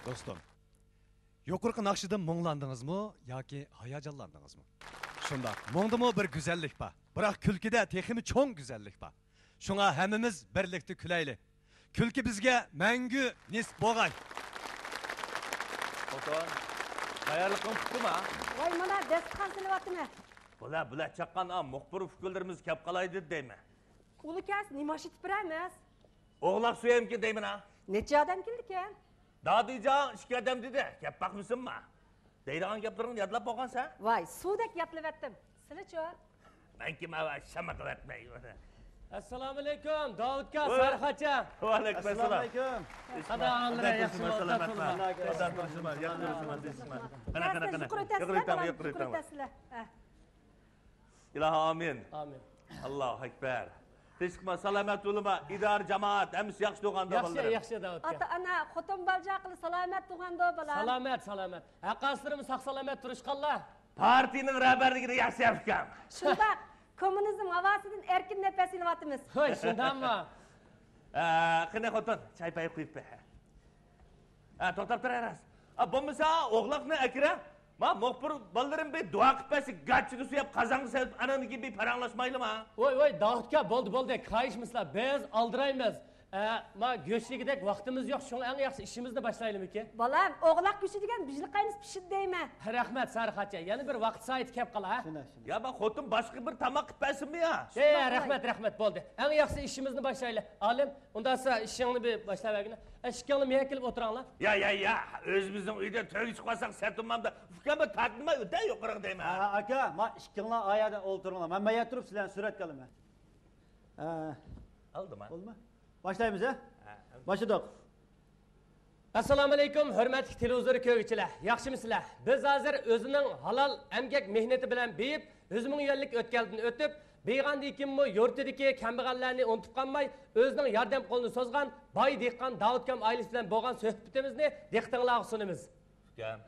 Dostum, yukarı nakşıdan muңlandınız mı, yoki hayacanlandınız mı? Şunda, muңda mı bir güzellik var. Bırak külkide tekimi çoğun güzellik var. Şuna hemimiz birlikte küleyli. Külki bizge mengü nis boğay. Oton, hayırlıkın tuttu mu? Vay mana destan silevatımı. Bula çaqqan muhbir fikirlerimiz kep qalaydı deymi. Ulu kes nimaşit biremiz. Oğlak suyayım ki deymin ha? Neçe adam geldi ki? Daha diyeceğin iki adam dedi. Kep bakmışsın mı? Deydiğin keplerini yadlap boğan sen? Vay sudek yaplıvettim. Sile ço. Ben kime var şamak etmeyi. Assalomu alaykum Davudka Sarxacha. Va alaykum assalom. Assalomu alaykum. Qada angra yaxshi Salomatman. İlahi amin. Amin. Allahu ekber. Teşkima salamet olma idar cemaat ems yaxshi doğanda Yaxshi Davudka. Ata ana xotin balcaqlı salamet tuğanda bala. Salamat. Aqaslarimiz saq salamat turishqanlar. Partinin rəhbərligini yaxshi yapgan. Şundaq komünizm havasından erkin nefes silevatımız. Hoy, shundanmi? Qani xotin, çay payı qo'yib be. To'xtab turarsiz. Bo'lmasa o'g'loqni akira, ma muxbir bolalarım bir dua qilib bersa, gachini suyab, qazanni solib, ananiki bir paranglashmaydimi? Voy, Davudka bo'ldi, qayishmisizlar. Biz aldiraymiz. Ma go'shligidek vaqtimiz yo'q. Shunga eng yaxshi ishimizni boshlaylikmi? Balam, oğlak pişi degan bijli qaynisi pişidi deymi? Rahmat Sarxacha. Yana bir vaqt sayt kelib qala, ha? Ya bak xotin boshqa bir tamoq qilib bersinmi ya? Rahmat bo'ldi. Eng yaxshi ishimizni boshlaylik. Alim, undasa ishingni bir boshlayvergin. Ishingni men kelib o'tiranglar. Ya, özümüzün uyda to'y chiqmasak satumamda. Ufkama tatnima o'ta yo'qroq deyman. Aka, ma ikkinlar oyada o'ltiringlar. Men maya turib sizlarni suratga olaman. Aldimi? Bo'lmi? Boshlaymiz, ha? Başladık. Assalomu alaykum, hurmatli televizor ko'ruvchilar. Yaxshimisizlar? Biz hozir o'zining halol emgak mehnati bilan beyib, 100 ming yillik o'tkaldan o'tib, beyg'andikinmi yurtidagi kambag'allarni unutib qolmay, o'zining yordam qo'lini so'zgan boy dehqon Davudkam oilasi bilan bo'lgan suhbatimizni dehqonlarga sunamiz. Ukam,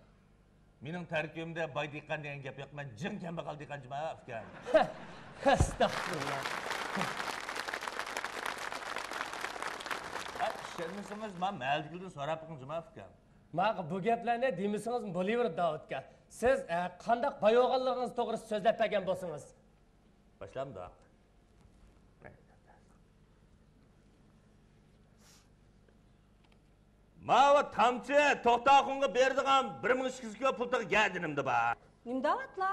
mening tarkibimda boy dehqon degan gap yo'q. Men jin kambag'al dehqonchiman, ukam. Astagfirullah. Şermisiniz, ben məldigildən sonra yapınca ukam. Mağa bu gaplarni demisiniz bo'laveradi Davudka. Siz qanday bayo'g'anligingiz to'g'risida so'zlab bergan bo'lsangiz. Başlam da. Mava tamçı to'xtaqonga berdigan 1200 ga pul taqgadinimdi ba. Nimdavatla?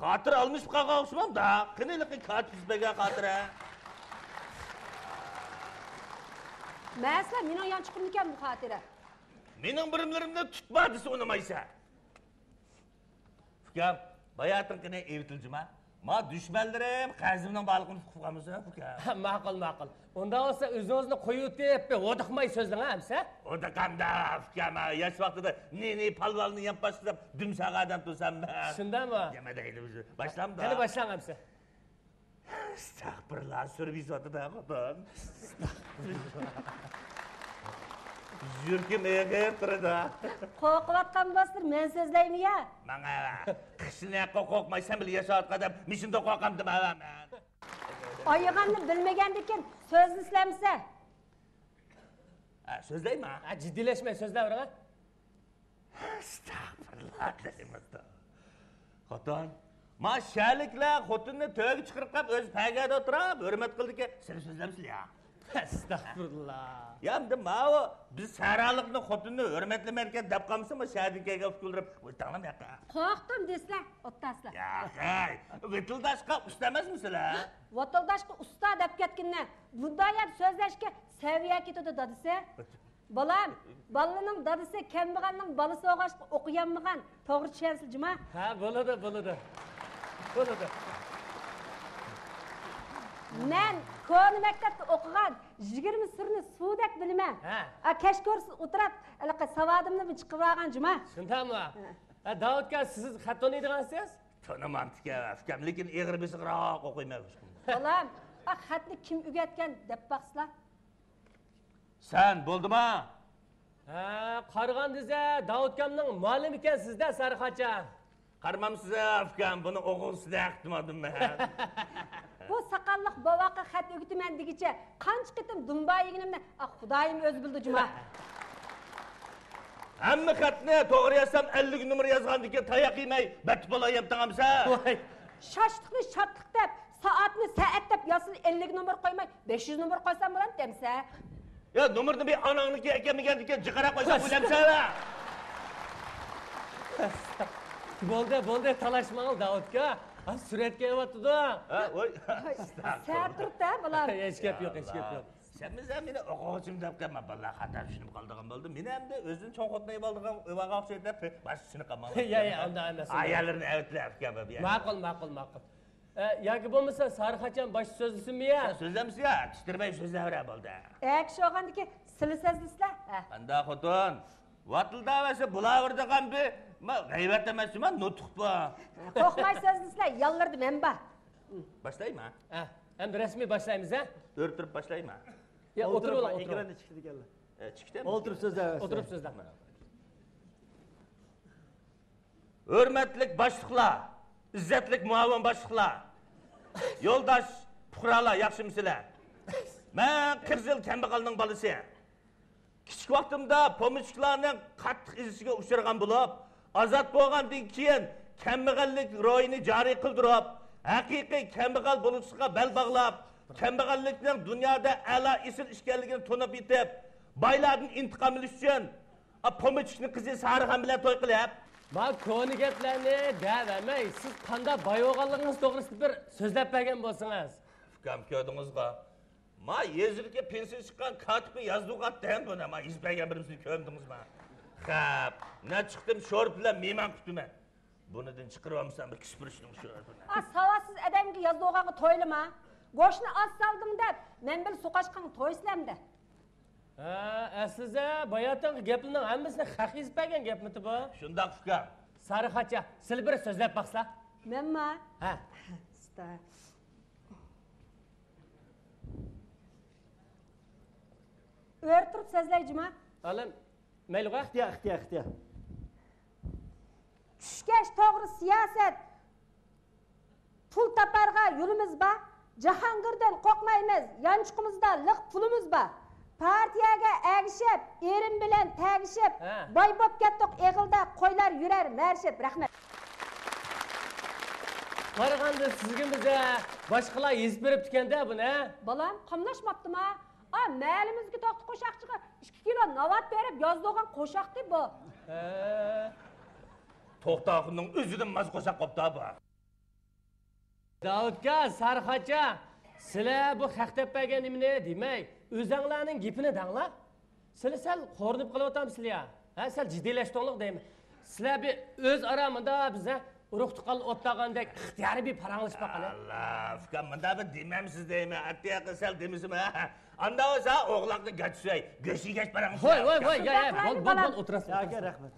Xatir almış qolgan o'xshamam da. Qaniylik kartizbega xatira. Mesela mening yanchiqimnikan bu xotira. Mening birimlerimde tutmadisi unamaysa. Ukam, bayatın qine evitilcima. Ma düşmanlarim qazimning balig'ini tuqamisa, ukam. Ma'qul. Unda olsa o'zingizni qo'yib deb, o'diqmay so'zlang hamsa. Odaqamda, ukam, yosh vaqtida ne palvalni yapashlab, dumsaq adam tursam ben. Shundami? Nima deydi o'zi? Boshlamda. Qani boshlang hamsa. Estağfurullah, sürbizotu da xotin. Yurkim eğer turada. Qo'rqayotgan bo'lsir, men so'zlaymi ya? Mana qishni qo'rqmaysan bil yashayotgan mishinda qo'rqamdim men. Oyog'imni bilmagandikin so'zni islamsa. So'zlaymi? Jiddiylashmay so'zlayvering. Estağfurullah deyimda. Xotin Maşalliklar xotinni to'yga chiqarib qolib o'zi pagada o'tirib, hurmat qildiki, siz so'zlamsiz ya. Astagfirullah. Ya endi ma'vo biz saraliqni xotinni hurmatlamayotgan deb qolmasa, shadikaga fikirlab, o'tanglam yoqqa. Qo'rqdim deslar, o'ttaslar. Ya, hay, Vitildashqa usta emasmisizlar? Vitildashqa usta deb ketgandan, bunday ham so'zlashga saviya ketadi dadisi. Balam, balaning dadisi kambag'alning balasi o'g'ashqa o'qiyanmagan, to'g'ri tushansizmi? Ha, bo'ladi. Men ko'ni maktabda o'qigan 20 sirni suvdek bilmem. Kashkorsiz o'tirib, alaqa savodimni chiqib olgan juma. Shundami? Davudka, siz xat o'ynaydigansiz? To'naman ukam, lekin eg'ir besiqroq o'qiyman. Balam, xatni kim o'rgatgan deb baqsizlar? Sen bo'ldimi? Qarigan desa, Davudkamning muallimi ekansizda, Sarxacha. Qarmam size ukam, buni o'g'ilsida aqtmadim men. Bu sakallık bavaka xat o'gitiman degicha qancha qitim dumba yeginimni Xudoyim o'zi bildi juma. Hamma xatni to'g'ri yozsam 50 nomer yozgandan tayoq yemay batib olayım tamamsa. Voy. Şaşlıkni şartlık deb, saatni saat deb yozsin 50 nomer qo'ymay 500 nomer qo'ysam bo'ladi demsa. Ya nomerni bir anangniki ekanmigandan jiqara qo'ysam o'ylamsa. Bo'ldi, talashmang Davudga. Ha, suratga yotdi-da. Ha, voy. Saat turibdi, bular. Hech gap yo'q. Sen bize meni o'quvchim deb kelma, vallahi xato tushunib qoldigan bo'ldi. Men hamda o'zim cho'nqotnay bo'ldigan evaga o'xshaydi deb bosh tushunib qolmadim. Ya, unda emas. Ayollarni avtlab kelma bu. Ma'qul. Yoki bo'lmasa Sarxacham bosh so'zlisinmi ya? So'zlamsiz ya, tushtirmay so'zlavra bo'ldi. Kishi olgandiki, sizlar sizlar. Anda xotin, vatildavasi bulaverdigan bir g'aybat emasmi, nutq bu. Qo'rqmay sizlar, yollardi men bor. Boshlaymi? Ha, endi rasmiy boshlaymiz, ha? O'rtirib boshlaymi? Ya, o'tirib ol. Ekranda chiqdi ekanlar. Chiqdimi? O'tirib so'zlayapsiz. O'tirib so'zla. Hurmatli boshliqlar, izzatli muavin boshliqlar, yo'ldosh fuqarolar, yaxshimisizlar? Men Qirzil kambag'alning bolasi. Kichik vaqtimda pomishchilarning qattiq izishiga uchragan bo'lib, ozod bo'lgandan keyin kambag'allik ro'yini joriy qildirib, haqiqiy kambag'al bo'lishga bel bog'lab, kambag'allikning dunyoda a'lo isil ishkanligini tunib yetib, boylardan intiqom olish uchun pomishchining qizi Sarixon bilan to'y qilib, Bak konu gaplarni davamay, siz qanday boy bo'lganligingiz to'g'risida bir so'zlab bergan bo'lsangiz. Fikam ko'rdingizmi? Ma yezirga pensiya chiqqan katibni yozduqatdan buni ma izbagan birimizni ko'rdingizmi? Xo'p, ne chiqdim sho'r bilan mehmon kutdiman. Bunidan chiqarib olmasam bir kispirishning sho'rini. Savatsiz odamga yozdo'g'anga to'ylama. Go'shni oz saldim deb, men bil suqashqan to'yslamdi. Ha, aslida bayotdan gaplarning hammasini haqiqiy bergan gapmidi bu? Shundoq fikam. Sarixacha, siz bir so'zlab baqslar. Menmi? Ha. O'rtirib so'zlayjima. Olim, mayliga? Ixtiyor. Tushkash to'g'ri siyosat. Pul taparga yo'limiz bor. Jahongirdan qo'rqmaymiz. Yanchiqimizda liq pulimiz bor. Partiyaga agishib, erim bilan tagishib, boy bo'p ketdik, eg'ilda qo'ylar yurar marshib. Rahmat. Qaraganda sizga biza boshqalar yezib beribdi-kanda buni. Balam, qamlashmabdimi? Malimizga to'qti qo'shaqchiga 2 kilo navat berib yozdo'g'an qo'shaqdi bu. To'xtaqning o'zidan maz qo'shaq qopti bu. Davudga, Sarixacha, sizlar bu haq deb bergan nimani demay, o'zinglarning gapini danglar. Sizlar sal qo'rnib qolyapsizlar ya. Ha, sal jiddiylashdinglar deymi. Sizlar bir o'z aramida biza urug' tuqqan o'tagandek ixtiyoriy bir paranglashib baqala. Allah, fikam bunda bir demamsiz deymi? Attiya qilsal demisimi? Anda olsa o'g'loqni gachsay, go'shiga paranglashib. Voy, ya, bol o'tirasiz. Aka, rahmat.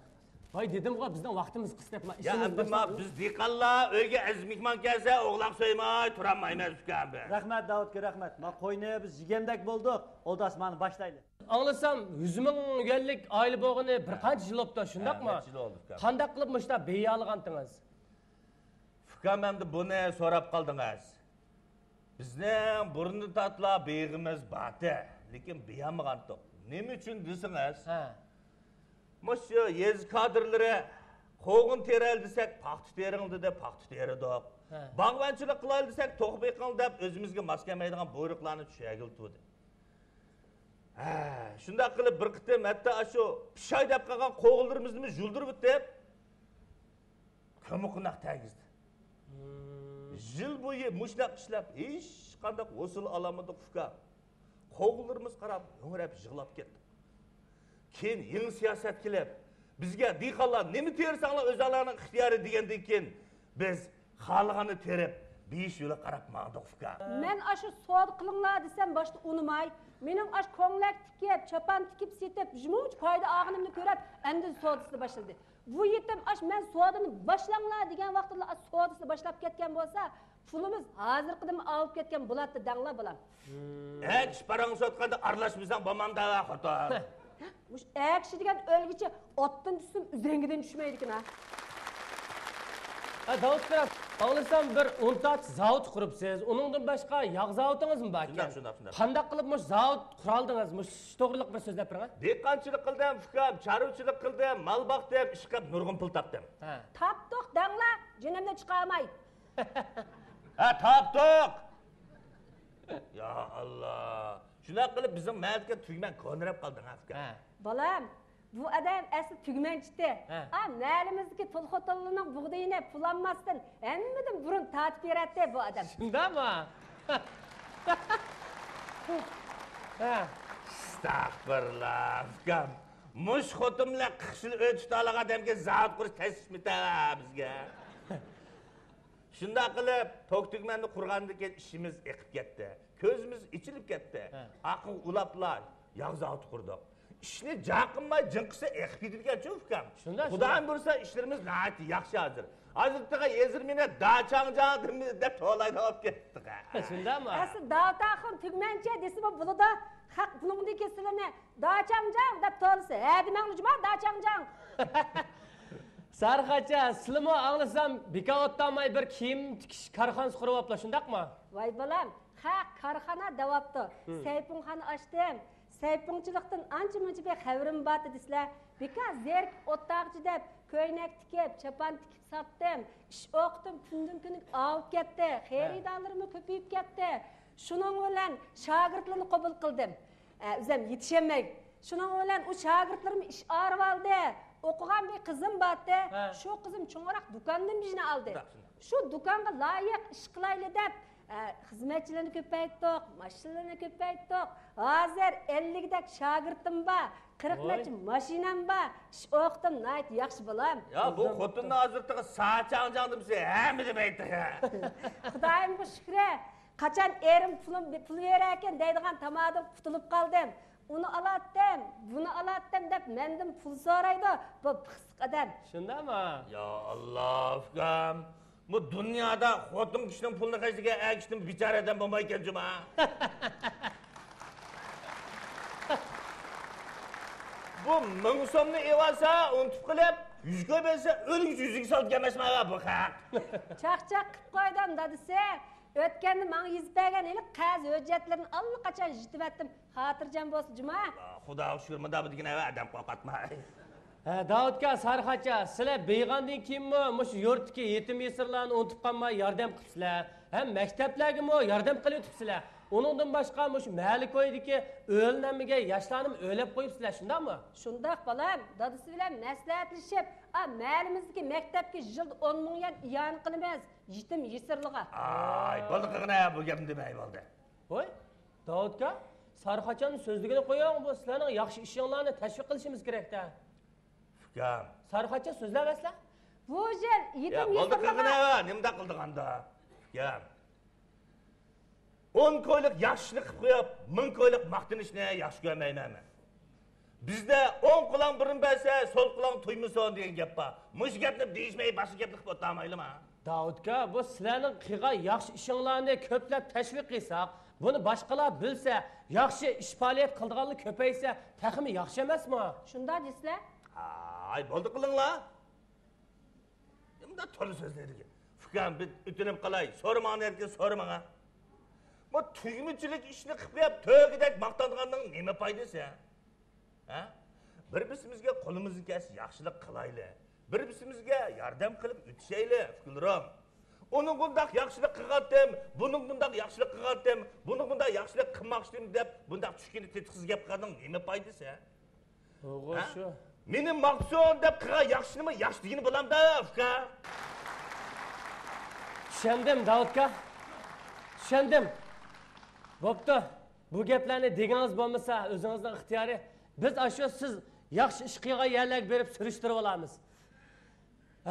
Voy dedim-ku, bizning vaqtimiz qisqatma. Ya amdima biz diqqallar uyga aziz mehmon kelsa o'g'loq so'ymay turolmaymiz fikam. Rahmat Davudga, rahmat. Ma qo'yni biz yegandak bo'ldik. Oldasmani boshlaydi. Anglasam, 100 ming yuanlik oila bo'g'ini bir qancha yil o'tdi, shundaqmi? Qanday qilib mushta beya olgandingiz? Fikam endi buni so'rab qoldingiz. Bizning burni tatla beyg'imiz bati, lekin beyamagandik. Nima uchun desangiz? Ha. Mushu yez kadrlari qo'g'in teral desak, paxta teringdi deb paxta teridik. Bog'vanchilik qilay desak, to'g'bi qil deb o'zimizga mos kelmaydigan buyruqlarni tushagiltdi. Shunday qilib bir qitim hatto shu pishay deb qolgan qo'g'illarimizni juldirib deb ko'miqnaq tagizdi. Yil bo'yi mushnaq ishlab hech qanday usul olamadik fikam. Qo'g'illarimiz qarab, o'ngrab yig'lab ketdi. Keyin yangi siyosat kelib, bizga dehqonlar nima tersanglar o'zlarining ixtiyori degandan keyin biz xohlaganini terib, 5 yo'la qarab maqdiq fikam. Men shu savdo qilinglar desam boshda unimay, mening ko'nglak tikib, chapan tikib setib, jumuch foyda og'inimni ko'rib, endi savdosini boshladi. Bu yetim men savdoni boshlanglar degan vaqtda savdosini boshlab ketgan bo'lsa, pulimiz hozirqidan olib ketgan bo'ladi danglar bilan. Hech parang sotganda aralashmasang bo'lmamda xotin. Mush kishi degan o'lgichi otdan tushsin, uzangidan tushmaydi-ku. Davud qarab, Anlasam bir untat zavod quribsiz. Uningdan boshqa yog' zavodingiz mi bor ekan? Shundoq. Qanday qilib mush zavod quraldingiz? Mush to'g'riliq bir so'zlab turing. Dehqonchilik qildim, ukam, chorvachilik qildim, mol boqdim, ish qilib nurg'un pul topdim. Ha. Tapdıq dangla, jinimdan chiqolmay. Ha, topdik. Ya Allah. Shunday qilib bizning mahalga tugman ko'nirab qolding, ukam. Ha. Balam, bu adam asli tugmanchidi. Ha. Mahallamizdagi Tulxotillining bug'doyini pulanmasdan hammadan burun tatib beradi bu adam. Shundami? Ha. Estağfurullah, ukam. Mush xotimlar qishil o'tishdaliq odamga zavod qurish tashlab etadi bizga. Shunday qilib, To'ktugmanni qurgandan keyin ishimiz eqib ketdi. Ko'zimiz ichilib ketdi. Aql ulaplar, yog' zavodi qurdik. İşni jaqinmay jinqisa eqib ketgan-ku, ukam. Xudoyim bo'lsa, ishlarimiz nihoyat yaxshi hozir. Hozirda ezirmini dachangjan deb to'laydi olib ketdik. Shundami? Asli davtaxon tugmancha desa bo'ladi. Haq buningdagi sizlarni dachangjan deb to'lsa, ha demanglar, dachangjan. Sarxacha, sizlarmi anglasam bekavotdanmay bir kiyim tikish korxonasi qurib oliblar, shundaqmi? Voy bolam, ha korxona davobdi. Saypunxona ochdim. Saypunchilikdan ancha-muncha bir xabarim bor desizlar. Beka zerk o'taqchi deb ko'ynak tikib, chapan tikib sotdim. Ish o'qidim, kundan-kun olib ketdi. Xaridorlarim ko'payib ketdi. Shuning bilan shogirdlarni qabul qildim. O'zim yetishmay. Shuning bilan u shogirdlarim ish arib oldi. O'qigan bir qizim bordi. Shu qizim cho'ngroq do'kondan bijni oldi. Shu do'konga loyiq ish qilayli deb xizmatchilarni ko'paytirdik, mashinalarni ko'paytirdik. Hozir 50 dak shogirdim bor, 40 nacha mashinam bor. Ish o'qidim, nihoyat yaxshi bo'lam. Ya bu xotinni hozirda saatchang demsa, hamma demaydi. Xudoyimga shukr. Qachon erim pul berar ekan deydigan tamodan qutulib qoldim. Uni alatdim, buni alatdim deb mendan pul so'raydi. Bu pixsiq odam. Shundami? Ya Allah, ukam. Bu dunyoda xotin kishining pulni qashiga agishdim bechoradan bo'lmaykan juma. Bu 1000 so'mni evasa, unutib qilib, 100 ga bersa, o'lgich yuziga solib emasmi bu haq. Chaqchaq qilib qo'ydim dadisi. O'tganda menga yuz bergan iliq qaz hujjatlarini allaqachon yitib xotirjam bo'lsin juma. Xudo shukr, menda bu degan adam qo'rqatmay. Davudga, Sarxacha, sizlar beyg'ondan keyinmi mush yurtdagi yetim yesirlarni unutib qolmay yordam qilibsizlar. Ham maktablarga yordam qilib o'tibsizlar. Uningdan boshqa mush mahalla ko'ydagi o'lnamiga yoshlarni o'ylab qo'yibsizlar, shundami? Shundoq bolam, dadasi bilan maslahatlashib, mahallamizdagi maktabga yilda 10 ming yen iyon qilamiz yetim yesirlarga. Ay, bo'ldi qilgina bu gapni demay bo'ldi. Voy, Davudga, Sarxachaning so'zligini qo'ying, bu sizlarning yaxshi ishinglarni tashviq qilishimiz kerak-da. Ukam. Sarxacha so'zlayapsizlar? Bu yil yetim bo'ldi qilgina, yesirlarga nimda qildiganda? Ukam. 10 ko'ylik yaxshilik qilib qo'yib, 1000 ko'ylik maqtanishni yaxshi ko'rmayman. Bizda 10 quloq burun bersa, so'l quloq tuymasin degan gap bor. Mush gapni deyishmay, boshqa gapni qilib o'tamaylimi? Davudga, bu sizlarning qilgan yaxshi ishinglarni ko'plab tashviq qilsak, buni boshqalar bilsa, yaxshi ish faoliyat qilganlar ko'paysa, taxmi yaxshi emasmi? shunda desizlar? Ay, bo'ldi qilinglar. Nimda to'g'ri so'zlaydi. Ukam, biz o'tinib qolay, so'ramani erkin so'ramaga. Bu tugmichilik ishni qilib, to'g'ridak maqtanganning nima foydasi? Ha? Bir-birimizga qo'limizni kesib yaxshilik qilayli. Bir-birimizga yordam qilib o'tishayli, fikrlarim. Uning bundaq yaxshilik qilgandim, buning bundaq yaxshilik qilgandim, buning bundaq yaxshilik qilmoqchidim deb bundaq tushkini tetiqsiz gap qilganing nima foydasi? O'g'il shu. Meni maqsad deb qilgan yaxshinimi yaxshiligini bilamda, uka. Tushundim, Davudga. Tushundim. Bo'pti. Bu gaplarni deganingiz bo'lmasa, o'zingizning ixtiyori. Biz ashu siz yaxshi ish qilgan yerlarga berib surishtirib olamiz.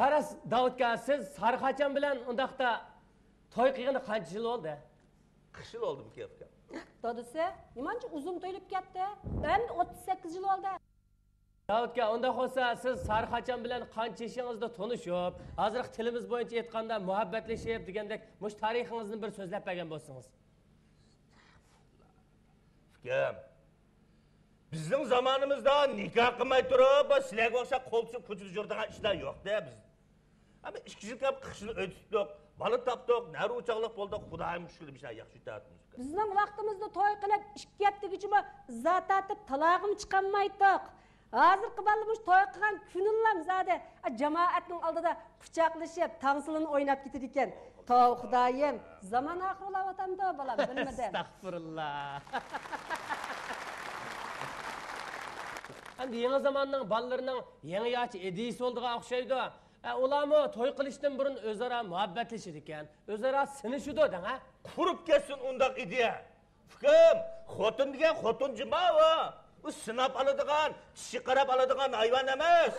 Haras Davudga, siz Sarxacham bilan undaqda to'y qilganda qancha yil bo'ldi? 40 yil oldi bu gapga. Dadasi, nimancha uzun to'yilib ketdi? Endi 38 yil oldi. Davudga, unda bo'lsa siz Sarxacham bilan qancha yashingizda tanishib, hozir tilimiz bo'yicha aytganda muhabbatlashib degandek, mush tarixingizni bir so'zlab bergan bo'lsangiz. Ukam. Bizning zamonimizda nikoh qilmay turib, sizlarga o'xshab qo'l tushib ko'chada yuradigan ishlar yo'q-da biz. Ama 2 yıl kap kışını ötüttük. Balı tapdık, nari uçaklık bulduk. Xudoyim şükür bir şey yaxşı yetadimiz. Bizning vaqtimizda to'y qilib, ishga ketdigichimi izzat atib, talog'im chiqolmaydik. Hozirgi balimiz to'y qilgan kunillam zade jamoatning oldida quchoqlashib, tangsilini o'ynab ketar ekan. Tov Xudoyim, zamon oxirlayotganda bolam bilmadim. Estağfurullah. Endi yeni zamanның ballarının yeni yaşı edisi olduğuna okşaydı. Ulamı toy qilishdan burun o'zaro muhabbatlashir ekan, o'zaro sinishidi ha? Qurib ketsin undaq ideya. Fikrim, xotin degan xotin jimoa. U sinab oladigan, tishi qarab oladigan hayvon emas.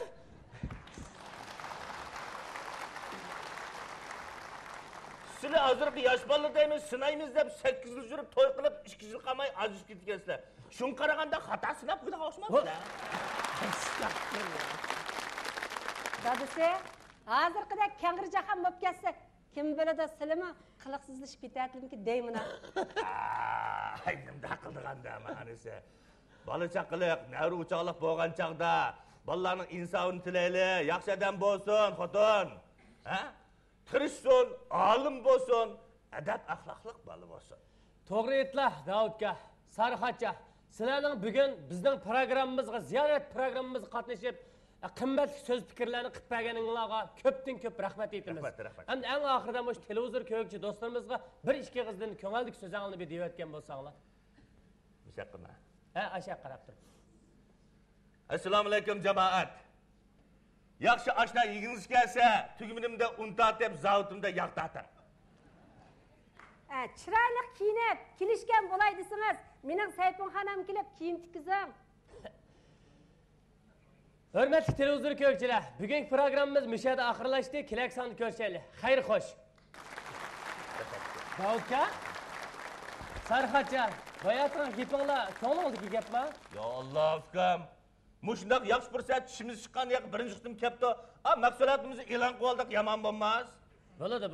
Sizlar hozir bir yosh bola deymiz, sinaymiz deb 8 yil yurib to'y qilib 2 yil qolmay ajrashib ketgansizlar. Shunga qaraganda xato sinab quyda qo'shmabsizlar. Dadisi, hozirgidek kangri jahon bo'lib ketsa, kim biladi silimi qiliqsizlashib ketadimki deyman. Ay, nimda qildiganda manisi. Bola chaqiliq, nari uchoqliq bo'lgan chaqda, bolalarning insonini tilayli, yaxshi odam bo'lsin, xotin. Ha? Tirishsin, olim bo'lsin, adab axloqliq bola bo'lsin. To'g'ri aytlar, Davudga, Sarxatcha. Sizlarning bugun bizning programmamizga, ziyorat programmamizga qatnashib, qimmatli so'z fikrlarni qilib berganinglarga ko'pdan ko'p rahmat aytamiz. Rahmat. Endi eng oxirida o'sha televizor ko'ruvchi do'stlarimizga bir ikki qizdan ko'ngillik so'zinglarni bir deyotgan bo'lsanglar. Mushaqima. Ha, ashaq qarab tur. Assalomu alaykum jamoat. Yaxshi oshna yegingiz kelsa, tugminimda untat deb zavutimda yaqtating. Chiroyli kiyinib, kelishgan bo'lay desangiz, mening sayfonxonam kelib kiyim tikizing. Hürmetli televizor ko'ruvchilar, bugungi programmamiz mishada oxirlashdi. Kelak sonni ko'rishaylik. Xayr xo'sh. Davudka, Sarxatcha, bayatran gapinglar, ko'nglingizdagi gapmi? Ya Allah fikrim. Mushundaq yaxshi fursat tishimiz chiqqan yoq birinchi qitim kelibdi. Mahsulotimizni e'lon qilib oldik, yomon bo'lmas. Bo'ladi.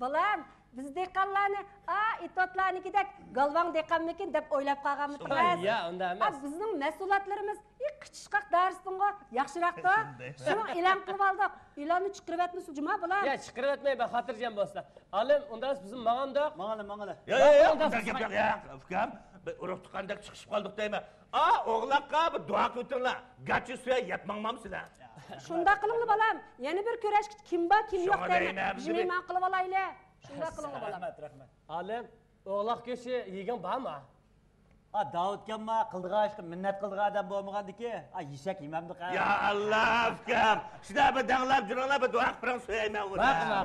Bolam, biz dehqonlarni, itotlarnikidek galvon dehqonmikin deb o'ylab qolganmiz. Ya, unda emas. Bizning mas'uliyatlarimiz qichqaq darsdinga yaxshiroqda. Shuni e'lon qilib oldik. E'lonni chiqarib etmisiz, juma bolam. Ya, chiqarib etmay, ben xotirjam bo'lsa. Alim, unda bizim ma'amdoq. Mangala. Ya, fikrim. Urug' tuqqandek chiqishib qoldik deyman. O'g'loqqa bir duo qilinglar. Gachi suya yetmangmamsizlar. Shunda qilinglar bolam. Yana bir ko'rash kim bor, kim yo'q Shunga deyman. deyman, Bizning man qilib olaylar. Shunda qilinglar bolam. Rahmat. Alim, o'g'loq go'shi yegan bormi? Davudga qildigan ishga minnat qildigan odam bo'lmagandiki, yeshak yemamdi qa. Ya Allah fikrim. Sizlar bir danglab juringlar, bir duo qilib so'yayman. Baqma.